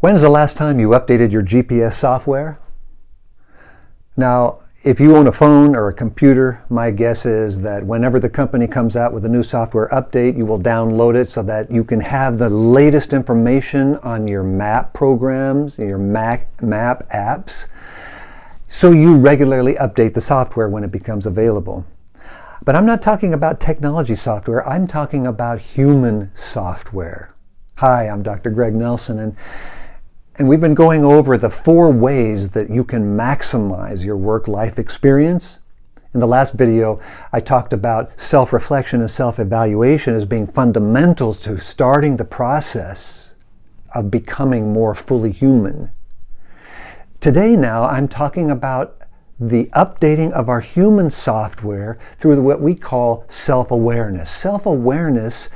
When's the last time you updated your GPS software? Now, if you own a phone or a computer, my guess is that whenever the company comes out with a new software update, you will download it so that you can have the latest information on your map programs, your map apps, so you regularly update the software when it becomes available. But I'm not talking about technology software, I'm talking about human software. Hi, I'm Dr. Greg Nelson, and we've been going over the 4 ways that you can maximize your work-life experience. In the last video, I talked about self-reflection and self-evaluation as being fundamental to starting the process of becoming more fully human. Today now, I'm talking about the updating of our human software through what we call self-awareness. Self-awareness,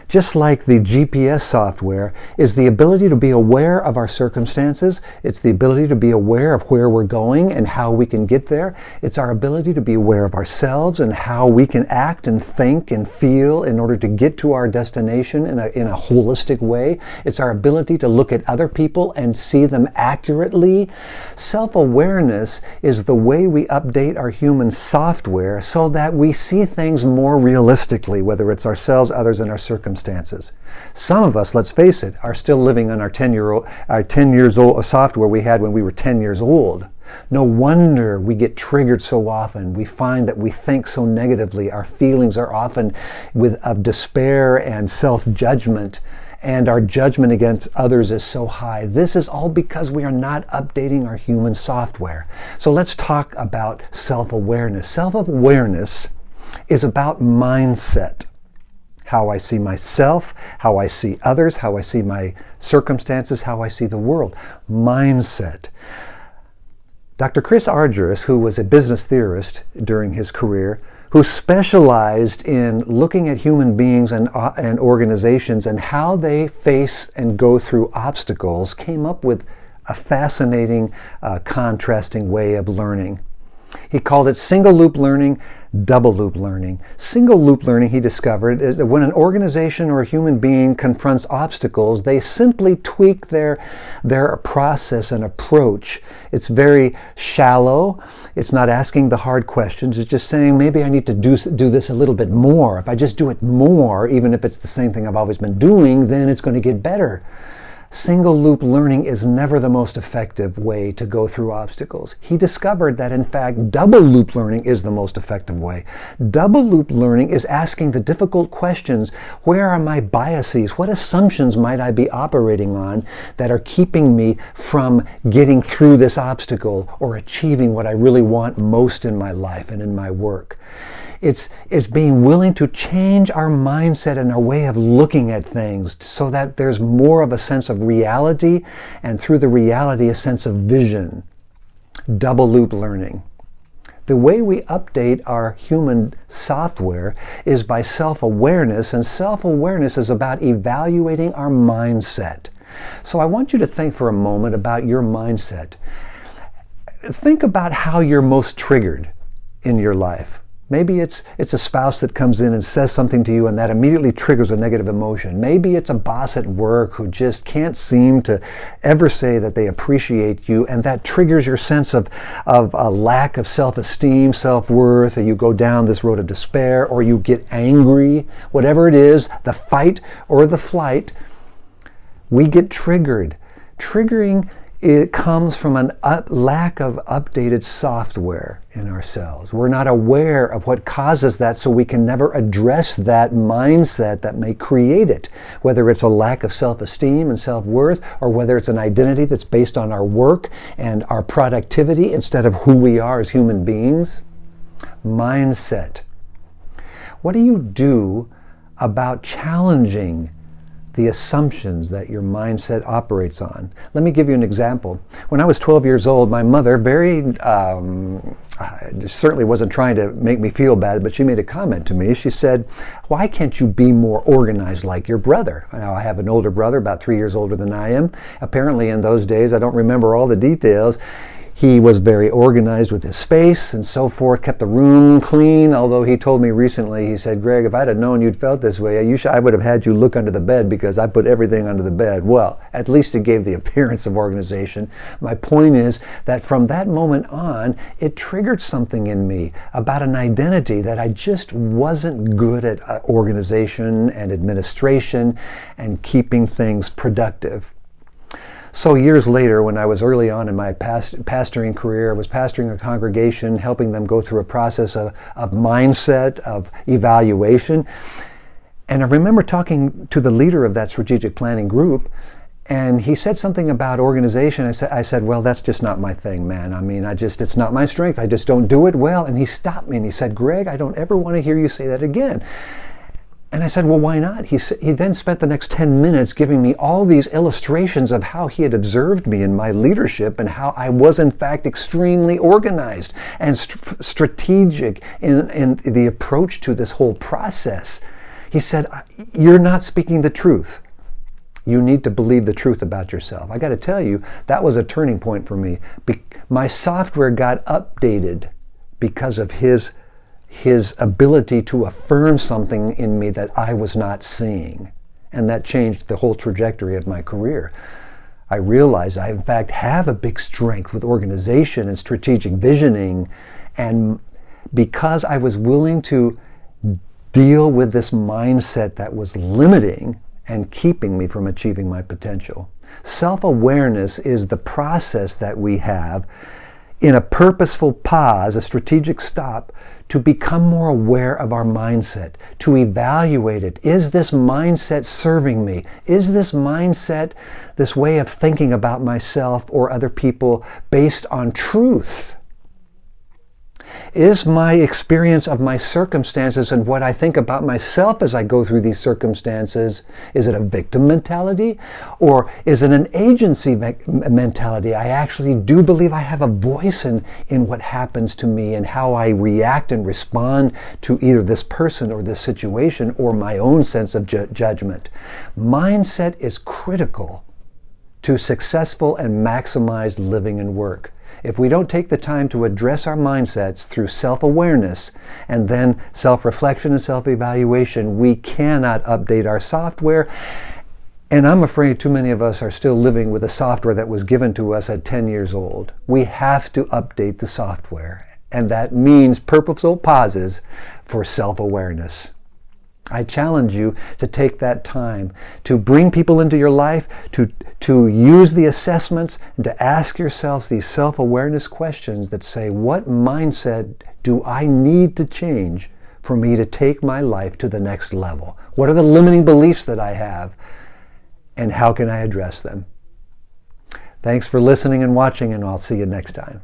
just like the GPS software, is the ability to be aware of our circumstances. It's the ability to be aware of where we're going and how we can get there. It's our ability to be aware of ourselves and how we can act and think and feel in order to get to our destination in a holistic way. It's our ability to look at other people and see them accurately. Self-awareness is the way we update our human software so that we see things more realistically, whether it's ourselves, others, and our circumstances. Some of us, let's face it, are still living on our 10 years old software we had when we were 10 years old. No wonder we get triggered so often. We find that we think so negatively. Our feelings are often of despair and self-judgment, and our judgment against others is so high. This is all because we are not updating our human software. So let's talk about self-awareness. Self-awareness is about mindset. How I see myself, how I see others, how I see my circumstances, how I see the world. Mindset. Dr. Chris Argyris, who was a business theorist during his career, who specialized in looking at human beings and organizations and how they face and go through obstacles, came up with a fascinating, contrasting way of learning. He called it single loop learning, double loop learning. Single loop learning, he discovered, is that when an organization or a human being confronts obstacles, they simply tweak their process and approach. It's very shallow. It's not asking the hard questions. It's just saying, maybe I need to do this a little bit more. If I just do it more, even if it's the same thing I've always been doing, then it's going to get better. Single loop learning is never the most effective way to go through obstacles. He discovered that, in fact, double loop learning is the most effective way. Double loop learning is asking the difficult questions. Where are my biases? What assumptions might I be operating on that are keeping me from getting through this obstacle or achieving what I really want most in my life and in my work? It's being willing to change our mindset and our way of looking at things so that there's more of a sense of reality, and through the reality, a sense of vision. Double loop learning. The way we update our human software is by self-awareness, and self-awareness is about evaluating our mindset. So I want you to think for a moment about your mindset. Think about how you're most triggered in your life. Maybe it's a spouse that comes in and says something to you and that immediately triggers a negative emotion. Maybe it's a boss at work who just can't seem to ever say that they appreciate you, and that triggers your sense of a lack of self-esteem, self-worth, or you go down this road of despair, or you get angry. Whatever it is, the fight or the flight, we get triggered. Triggering, it comes from a lack of updated software in ourselves. We're not aware of what causes that, so we can never address that mindset that may create it, whether it's a lack of self-esteem and self-worth, or whether it's an identity that's based on our work and our productivity instead of who we are as human beings. Mindset. What do you do about challenging the assumptions that your mindset operates on? Let me give you an example. When I was 12 years old, my mother certainly wasn't trying to make me feel bad, but she made a comment to me. She said, "Why can't you be more organized like your brother?" Now, I have an older brother, about 3 years older than I am. Apparently in those days, I don't remember all the details, He was very organized with his space and so forth, kept the room clean, although he told me recently, he said, Greg, if I'd have known you'd felt this way, I would have had you look under the bed because I put everything under the bed. Well, at least it gave the appearance of organization. My point is that from that moment on, it triggered something in me about an identity that I just wasn't good at organization and administration and keeping things productive. So years later, when I was early on in my pastoring career, I was pastoring a congregation, helping them go through a process of mindset, of evaluation. And I remember talking to the leader of that strategic planning group, and he said something about organization. I said, well, that's just not my thing, man. I mean, it's not my strength. I just don't do it well. And he stopped me and he said, Greg, I don't ever want to hear you say that again. And I said, well, why not? He then spent the next 10 minutes giving me all these illustrations of how he had observed me in my leadership and how I was, in fact, extremely organized and strategic in the approach to this whole process. He said, you're not speaking the truth. You need to believe the truth about yourself. I got to tell you, that was a turning point for me. My software got updated because of his ability to affirm something in me that I was not seeing. And that changed the whole trajectory of my career. I realized I, in fact, have a big strength with organization and strategic visioning. And because I was willing to deal with this mindset that was limiting and keeping me from achieving my potential. Self-awareness is the process that we have in a purposeful pause, a strategic stop, to become more aware of our mindset, to evaluate it. Is this mindset serving me? Is this mindset, this way of thinking about myself or other people, based on truth? Is my experience of my circumstances and what I think about myself as I go through these circumstances, is it a victim mentality or is it an agency mentality? I actually do believe I have a voice in what happens to me and how I react and respond to either this person or this situation or my own sense of judgment. Mindset is critical to successful and maximized living and work. If we don't take the time to address our mindsets through self-awareness and then self-reflection and self-evaluation, we cannot update our software. And I'm afraid too many of us are still living with a software that was given to us at 10 years old. We have to update the software, and that means purposeful pauses for self-awareness. I challenge you to take that time to bring people into your life, to use the assessments, and to ask yourselves these self-awareness questions that say, what mindset do I need to change for me to take my life to the next level? What are the limiting beliefs that I have, and how can I address them? Thanks for listening and watching, and I'll see you next time.